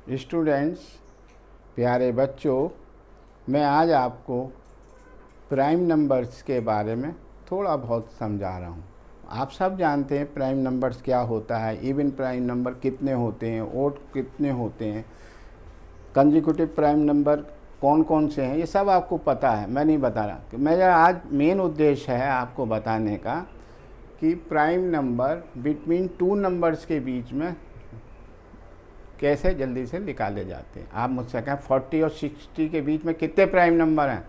Students, प्यारे बच्चों, मैं आज आपको प्राइम नंबर्स के बारे में थोड़ा बहुत समझा रहा हूँ। आप सब जानते हैं प्राइम नंबर्स क्या होता है, इवन प्राइम नंबर कितने होते हैं, ओड कितने होते हैं, कंसेक्यूटिव प्राइम नंबर कौन कौन से हैं, ये सब आपको पता है। मैं नहीं बता रहा कि मेरा आज मेन उद्देश्य है आपको बताने का कि prime number between two numbers के बीच में कैसे जल्दी से निकाले जाते हैं। आप मुझसे कहें 40 और 60 के बीच में कितने प्राइम नंबर हैं,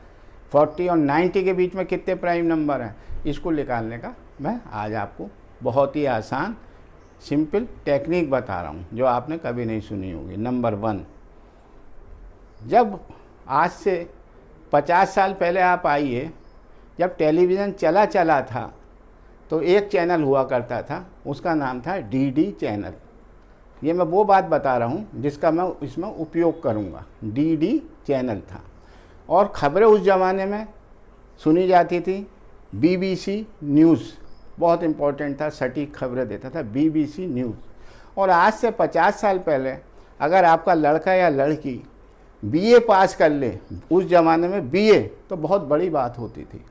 40 और 90 के बीच में कितने प्राइम नंबर हैं, इसको निकालने का मैं आज आपको बहुत ही आसान सिंपल टेक्निक बता रहा हूँ जो आपने कभी नहीं सुनी होगी। नंबर 1, जब आज से 50 साल पहले आप आइए, जब टेलीविज़न चला था तो एक चैनल हुआ करता था, उसका नाम था डीडी चैनल। ये मैं वो बात बता रहा हूँ जिसका मैं इसमें उपयोग करूँगा। डीडी चैनल था और ख़बरें उस ज़माने में सुनी जाती थी। बीबीसी न्यूज़ बहुत इम्पोर्टेंट था, सटीक खबरें देता था बीबीसी न्यूज़। और आज से 50 साल पहले अगर आपका लड़का या लड़की बीए पास कर ले, उस ज़माने में बीए तो बहुत बड़ी बात होती थी,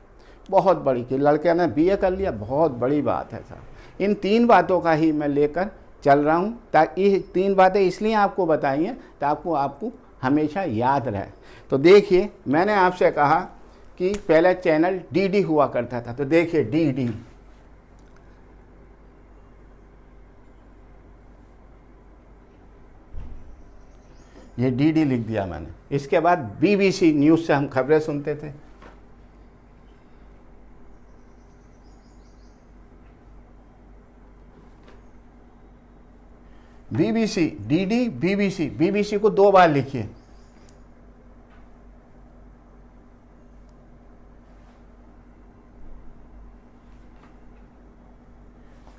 बहुत बड़ी, कि लड़के ने बीए कर लिया, बहुत बड़ी बात है सर। इन 3 बातों का ही मैं लेकर चल रहा हूँ, ताकि 3 बातें इसलिए आपको बताई हैं ताकि आपको हमेशा याद रहे। तो देखिए, मैंने आपसे कहा कि पहले चैनल डीडी हुआ करता था, तो देखिए डीडी, ये डीडी लिख दिया मैंने। इसके बाद बीबीसी न्यूज़ से हम खबरें सुनते थे। बीबीसी, डीडी, बीबीसी, बीबीसी को 2 बार लिखिए।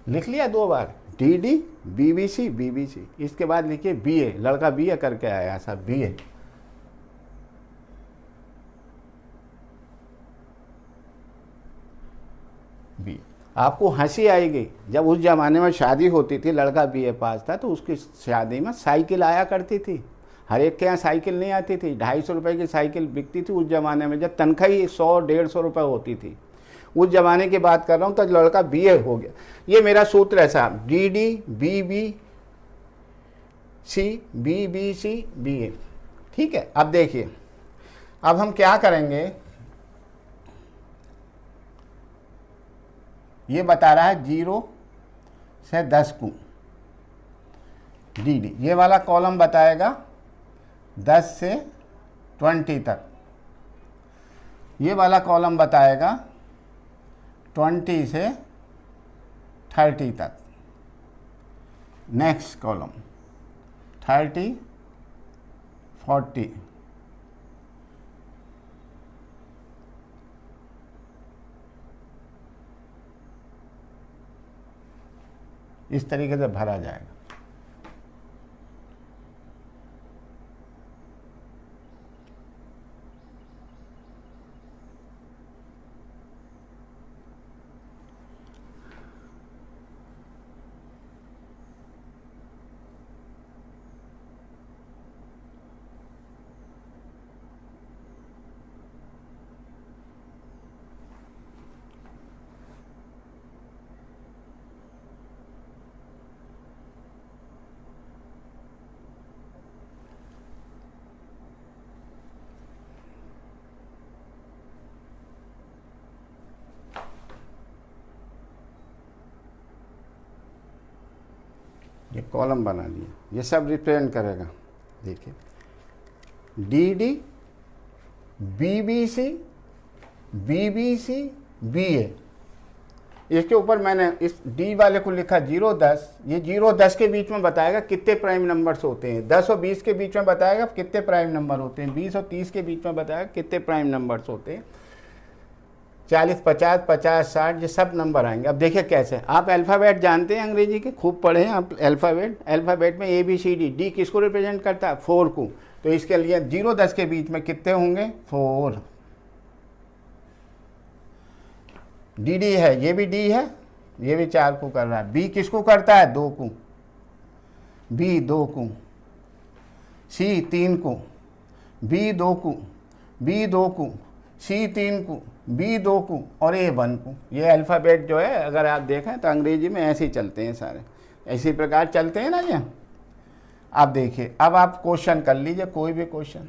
लिख लिया 2 बार, डीडी, बीबीसी, बीबीसी। इसके बाद लिखिए बीए, लड़का बीए करके आया सब, बीए। बीए। आपको हंसी आएगी, जब उस ज़माने में शादी होती थी, लड़का बीए पास था तो उसकी शादी में साइकिल आया करती थी। हर एक के यहाँ साइकिल नहीं आती थी। 250 रुपये की साइकिल बिकती थी उस ज़माने में, जब तनख्वाह ही 100-150 रुपये होती थी। उस ज़माने की बात कर रहा हूँ, तो लड़का बीए हो गया। ये मेरा सूत्र है साहब, डीडी, बीबीसी, बीबीसी, बीए। ठीक है। अब देखिए, अब हम क्या करेंगे, ये बता रहा है 0 से 10 को डीडी। ये वाला कॉलम बताएगा 10 से 20 तक। ये वाला कॉलम बताएगा 20 से 30 तक। नेक्स्ट कॉलम 30, 40, इस तरीके से भरा जाएगा। ये कॉलम बना लिया, ये सब रिप्रेजेंट करेगा। देखिए, डीडी, बीबीसी, बीबीसी, बीए। इसके ऊपर मैंने इस डी वाले को लिखा 0-10। ये 0-10 के बीच में बताएगा कितने प्राइम नंबर्स होते हैं। 10 और 20 के बीच में बताएगा कितने प्राइम नंबर होते हैं। 20 और 30 के बीच में बताएगा कितने प्राइम नंबर्स होते हैं। 40, 50, 50, 60, ये सब नंबर आएंगे। अब देखिए कैसे, आप अल्फ़ाबेट जानते हैं, अंग्रेजी के खूब पढ़े हैं आप। अल्फ़ाबेट में ABCD, डी किसको रिप्रेजेंट करता है, 4 को। तो इसके लिए 0-10 के बीच में कितने होंगे, 4। डी है, ये भी डी है, ये भी 4 को कर रहा है। बी किसको करता है, 2 को, बी 2 को। सी 3 को, बी 2 को, बी 2 को, सी 3 को, बी 2 को और ए 1 को। ये अल्फ़ाबेट जो है अगर आप देखें तो अंग्रेजी में ऐसे ही चलते हैं सारे, इसी प्रकार चलते हैं ना ये। आप देखिए, अब आप क्वेश्चन कर लीजिए, कोई भी क्वेश्चन।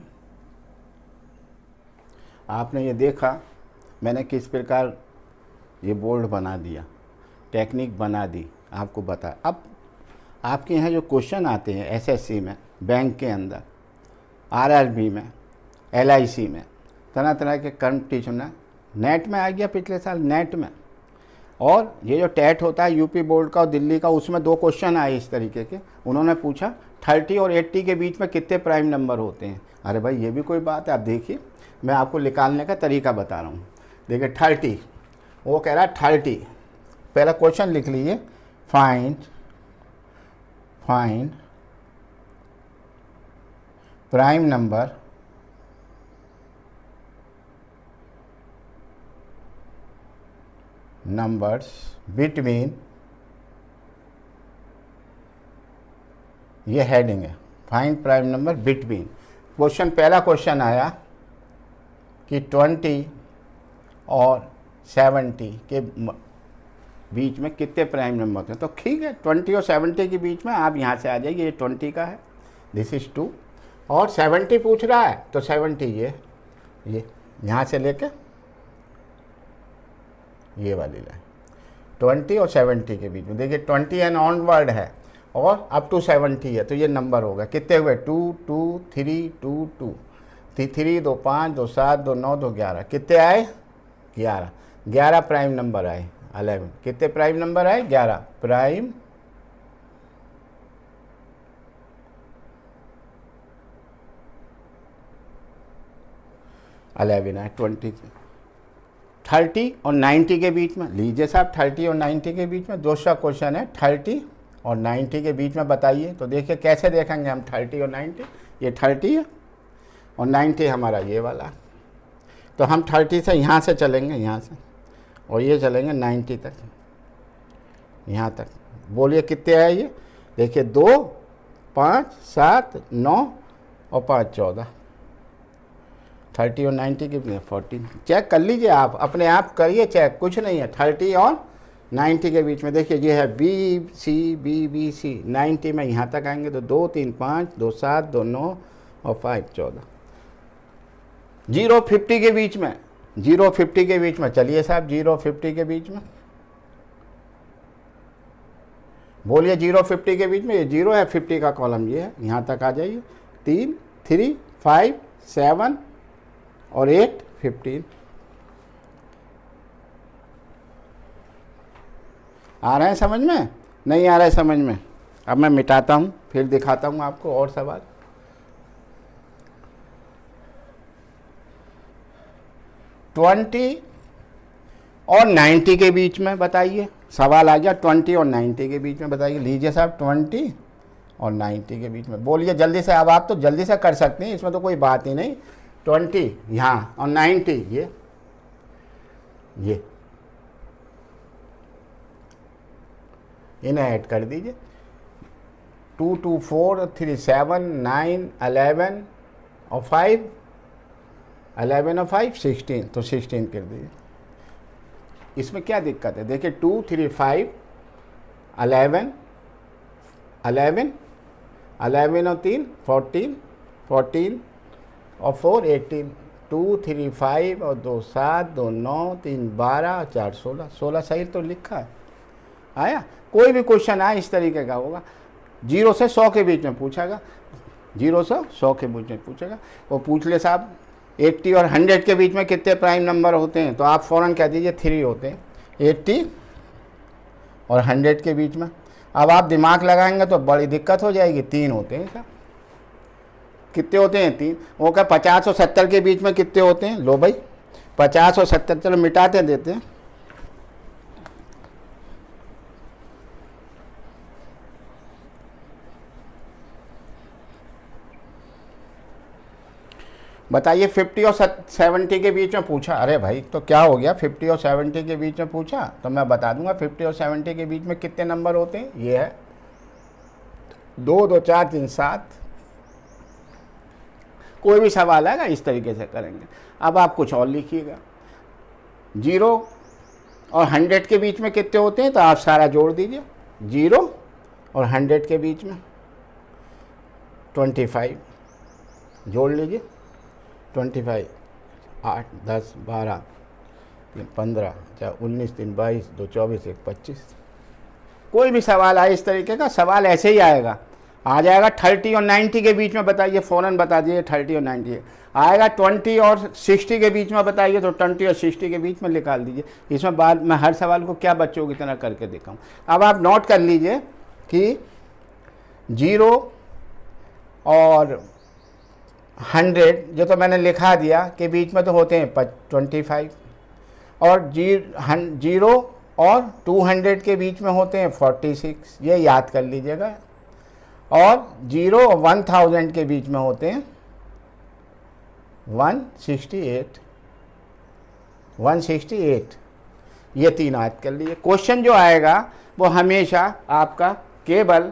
आपने ये देखा मैंने किस प्रकार ये बोर्ड बना दिया, टेक्निक बना दी, आपको बता। अब आपके यहाँ जो क्वेश्चन आते हैं एसएससी में, बैंक के अंदर, आरआरबी में, एलआईसी में, तरह तरह के कंपटीशन में, नेट में आ गया पिछले साल, नेट में। और ये जो टेट होता है यूपी बोर्ड का और दिल्ली का, उसमें 2 क्वेश्चन आए इस तरीके के। उन्होंने पूछा 30 और 80 के बीच में कितने प्राइम नंबर होते हैं। अरे भाई ये भी कोई बात है। आप देखिए, मैं आपको निकालने का तरीका बता रहा हूँ। देखिए 30, वो कह रहा है 30। पहला क्वेश्चन लिख लीजिए, find prime number numbers between, ये हेडिंग है, find prime number between. Question, पहला क्वेश्चन आया कि 20 और 70 के बीच में कितने प्राइम नंबर होते हैं। तो ठीक है, 20 और 70 के बीच में आप यहाँ से आ जाइए, ये 20 का है, दिस इज़ 2, और 70 पूछ रहा है तो 70 ये यहाँ से लेके ये वाली लाइन, 20 और 70 के बीच में। देखिए 20 एंड ऑनवर्ड है और अप टू 70 है, तो ये नंबर होगा। कितने हुए? 2 2 3 2 2, 3 2 5 2 7 2 9 2 11। कितने आए? 11 प्राइम नंबर आए। 11 कितने प्राइम नंबर आए? 11 प्राइम आए। 30 और 90 के बीच में लीजिए साहब, 30 और 90 के बीच में दूसरा क्वेश्चन है, 30 और 90 के बीच में बताइए। तो देखिए कैसे देखेंगे हम 30 और 90। ये 30 है और 90 हमारा ये वाला। तो हम 30 से यहाँ से चलेंगे, यहाँ से, और ये चलेंगे 90 तक, यहाँ तक। बोलिए कितने आए ये? देखिए 2 5 7 9 और 5 14। 30 और 90 के बीच 14। चेक कर लीजिए, आप अपने आप करिए चेक, कुछ नहीं है। 30 और 90 के बीच में देखिए ये है B C, B B C. 90 में यहाँ तक आएंगे तो 2 3 5 2 7 2 9 और 5 14। 0 50 के बीच में, 0 50 के बीच में चलिए साहब, 0 50 के बीच में बोलिए। 0 50 के बीच में ये 0 है, 50 का कॉलम ये है, यहाँ तक आ जाइए। 3 3 5 7 और 8 15। आ रहा है समझ में? नहीं आ रहा है समझ में? अब मैं मिटाता हूँ, फिर दिखाता हूँ आपको और सवाल। ट्वेंटी और 90 के बीच में बताइए। सवाल आ गया 20 और 90 के बीच में बताइए। लीजिए साहब 20 और 90 के बीच में बोलिए जल्दी से। अब आप तो जल्दी से कर सकते हैं, इसमें तो कोई बात ही नहीं। 20 यहाँ और 90 ये इन्हें ऐड कर दीजिए। 2 2 4 3 7 9 11 और 5, 11 और 5 16, तो 16 कर दीजिए। इसमें क्या दिक्कत है? देखिए 2 3 5 11 11 11 और 3 14 14 और 4 18, 2 3 5 और 2 7 2 9 3 12 4 16। 16 सही तो लिखा है। आया? कोई भी क्वेश्चन आए इस तरीके का होगा। 0 से 100 के बीच में पूछेगा, 0 से 100 के बीच में पूछेगा। वो पूछ ले साहब 80 और 100 के बीच में कितने प्राइम नंबर होते हैं, तो आप फ़ौरन कह दीजिए 3 होते हैं। 80 और 100 के बीच में अब आप दिमाग लगाएंगे तो बड़ी दिक्कत हो जाएगी। 3 होते हैं साहब। कितने होते हैं? 3। वो क्या 50 और 70 के बीच में कितने होते हैं? लो भाई 50 और 70, चलो मिटाते देते हैं। बताइए 50 और 70 के बीच में पूछा। अरे भाई तो क्या हो गया? 50 और 70 के बीच में पूछा तो मैं बता दूंगा 50 और 70 के बीच में कितने नंबर होते हैं। ये है 2 2 4 3 7, कोई भी सवाल आएगा इस तरीके से करेंगे। अब आप कुछ और लिखिएगा, 0 और 100 के बीच में कितने होते हैं, तो आप सारा जोड़ दीजिए। 0 और 100 के बीच में 25 जोड़ लीजिए। 25, 8, 10, 12, 15, 19, 3, 22, 2, 24, 1, 25। कोई भी सवाल आए इस तरीके का, सवाल ऐसे ही आएगा, आ जाएगा 30 और 90 के बीच में बताइए, फ़ौरन बता दीजिए 30 और 90 आएगा। 20 और 60 के बीच में बताइए, तो 20 और 60 के बीच में निकाल दीजिए। इसमें बाद मैं हर सवाल को क्या बच्चों की तरह करके दिखाऊं। अब आप नोट कर लीजिए कि 0 और 100 जो तो मैंने लिखा दिया के बीच में तो होते हैं 25, और 0 और 200 के बीच में होते हैं 46, ये याद कर लीजिएगा। और 0 और 1000 के बीच में होते हैं 168, ये 3 याद कर लीजिए। क्वेश्चन जो आएगा वो हमेशा आपका केवल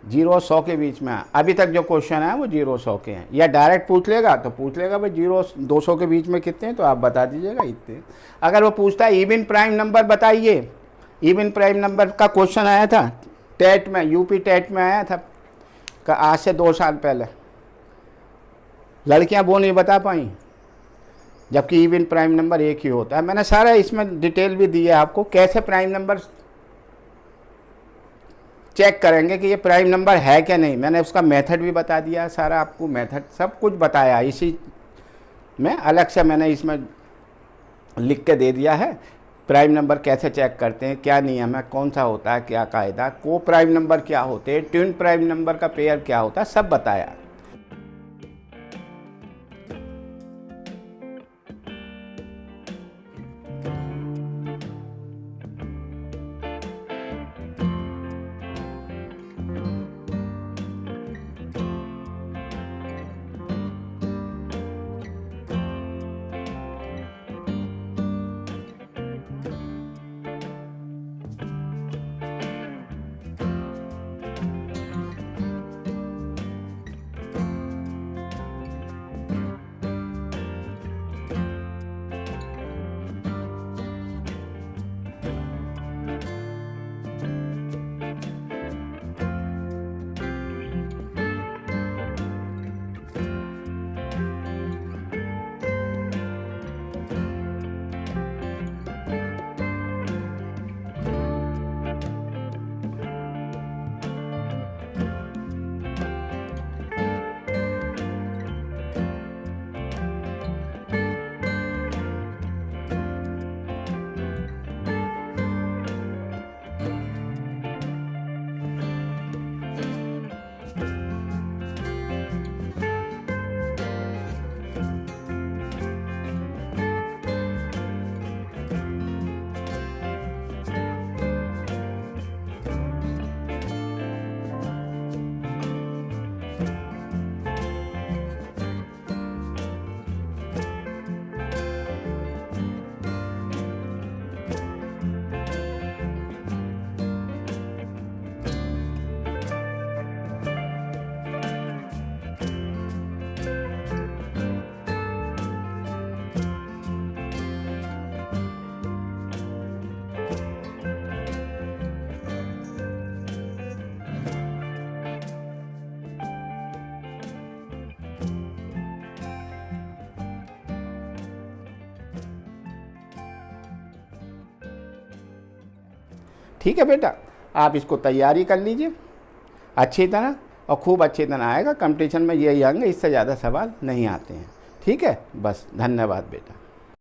0 और 100 के बीच में है। अभी तक जो क्वेश्चन है वो 0 और 100 के हैं, या डायरेक्ट पूछ लेगा तो पूछ लेगा भाई 0 और 200 के बीच में कितने हैं, तो आप बता दीजिएगा इतने। अगर वो पूछता है इवन प्राइम नंबर बताइए, इवन प्राइम नंबर का क्वेश्चन आया था टेट में, यूपी टेट में आया था आज से 2 साल पहले, लड़कियां वो नहीं बता पाई, जबकि इवन प्राइम नंबर एक ही होता है। मैंने सारा इसमें डिटेल भी दी है आपको, कैसे प्राइम नंबर चेक करेंगे कि ये प्राइम नंबर है क्या नहीं। मैंने उसका मेथड भी बता दिया, सारा आपको मेथड सब कुछ बताया इसी में, अलग से मैंने इसमें लिख के दे दिया है। प्राइम नंबर कैसे चेक करते हैं, क्या नियम है, कौन सा होता है, क्या कायदा, को प्राइम नंबर क्या होते हैं, ट्विन प्राइम नंबर का पेयर क्या होता है, सब बताया। ठीक है बेटा, आप इसको तैयारी कर लीजिए अच्छी तरह, और खूब अच्छी तरह आएगा। कंपटीशन में यही आएंगे, इससे ज़्यादा सवाल नहीं आते हैं। ठीक है, बस धन्यवाद बेटा।